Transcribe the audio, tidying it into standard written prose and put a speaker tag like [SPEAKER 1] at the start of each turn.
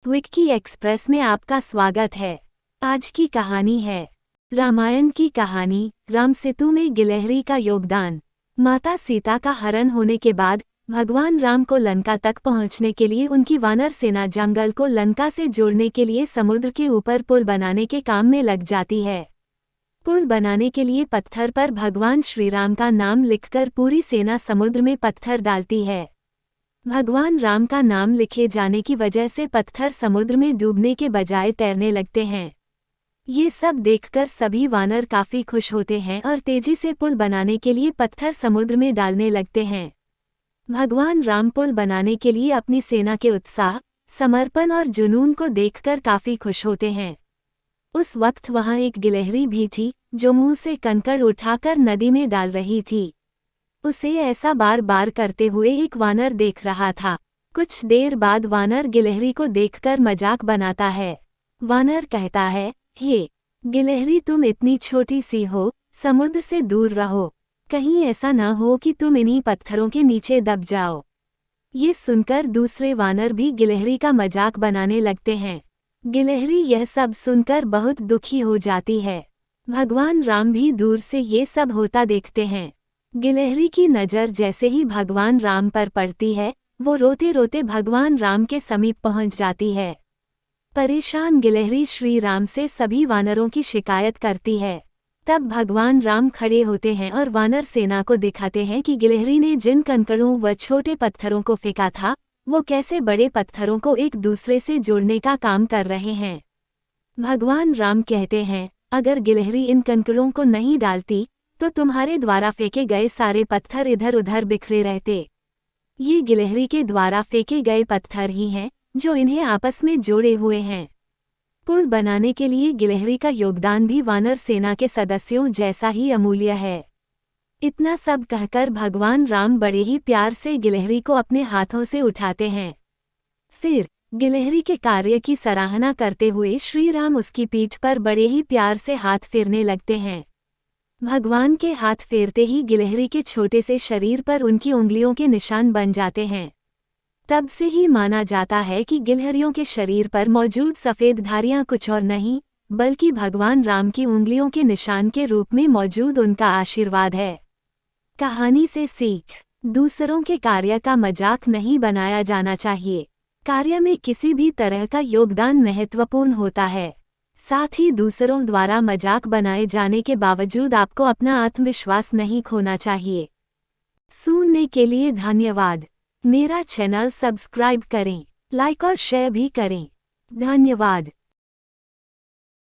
[SPEAKER 1] Vicky express में आपका स्वागत है। आज की कहानी है रामायण की कहानी, राम सेतु में गिलहरी का योगदान। माता सीता का हरण होने के बाद भगवान राम को लंका तक पहुंचने के लिए उनकी वानर सेना जंगल को लंका से जोड़ने के लिए समुद्र के ऊपर पुल बनाने के काम में लग जाती है। पुल बनाने के लिए पत्थर पर भगवान श्री राम का नाम लिखकर पूरी सेना समुद्र में पत्थर डालती है। भगवान राम का नाम लिखे जाने की वजह से पत्थर समुद्र में डूबने के बजाय तैरने लगते हैं। ये सब देखकर सभी वानर काफी खुश होते हैं और तेजी से पुल बनाने के लिए पत्थर समुद्र में डालने लगते हैं। भगवान राम पुल बनाने के लिए अपनी सेना के उत्साह, समर्पण और जुनून को देखकर काफी खुश होते हैं। उस वक्त वहां एक गिलहरी भी थी जो मुंह से कंकड़ उठाकर नदी में डाल रही थी। उसे ऐसा बार बार करते हुए एक वानर देख रहा था। कुछ देर बाद वानर गिलहरी को देखकर मजाक बनाता है। वानर कहता है, हे गिलहरी, तुम इतनी छोटी सी हो, समुद्र से दूर रहो, कहीं ऐसा न हो कि तुम इन्हीं पत्थरों के नीचे दब जाओ। ये सुनकर दूसरे वानर भी गिलहरी का मजाक बनाने लगते हैं। गिलहरी यह सब सुनकर बहुत दुखी हो जाती है। भगवान राम भी दूर से ये सब होता देखते हैं। गिलहरी की नज़र जैसे ही भगवान राम पर पड़ती है, वो रोते रोते भगवान राम के समीप पहुंच जाती है। परेशान गिलहरी श्री राम से सभी वानरों की शिकायत करती है। तब भगवान राम खड़े होते हैं और वानर सेना को दिखाते हैं कि गिलहरी ने जिन कंकड़ों व छोटे पत्थरों को फेंका था, वो कैसे बड़े पत्थरों को एक दूसरे से जोड़ने का काम कर रहे हैं। भगवान राम कहते हैं, अगर गिलहरी इन कंकड़ों को नहीं डालती तो तुम्हारे द्वारा फेंके गए सारे पत्थर इधर उधर बिखरे रहते। ये गिलहरी के द्वारा फेंके गए पत्थर ही हैं जो इन्हें आपस में जोड़े हुए हैं। पुल बनाने के लिए गिलहरी का योगदान भी वानर सेना के सदस्यों जैसा ही अमूल्य है। इतना सब कहकर भगवान राम बड़े ही प्यार से गिलहरी को अपने हाथों से उठाते हैं। फिर गिलहरी के कार्य की सराहना करते हुए श्री राम उसकी पीठ पर बड़े ही प्यार से हाथ फेरने लगते हैं। भगवान के हाथ फेरते ही गिलहरी के छोटे से शरीर पर उनकी उंगलियों के निशान बन जाते हैं। तब से ही माना जाता है कि गिलहरियों के शरीर पर मौजूद सफ़ेद धारियां कुछ और नहीं, बल्कि भगवान राम की उंगलियों के निशान के रूप में मौजूद उनका आशीर्वाद है। कहानी से सीख: दूसरों के कार्य का मजाक नहीं बनाया जाना चाहिए। कार्य में किसी भी तरह का योगदान महत्वपूर्ण होता है। साथ ही दूसरों द्वारा मजाक बनाए जाने के बावजूद आपको अपना आत्मविश्वास नहीं खोना चाहिए। सुनने के लिए धन्यवाद। मेरा चैनल सब्सक्राइब करें, लाइक और शेयर भी करें। धन्यवाद।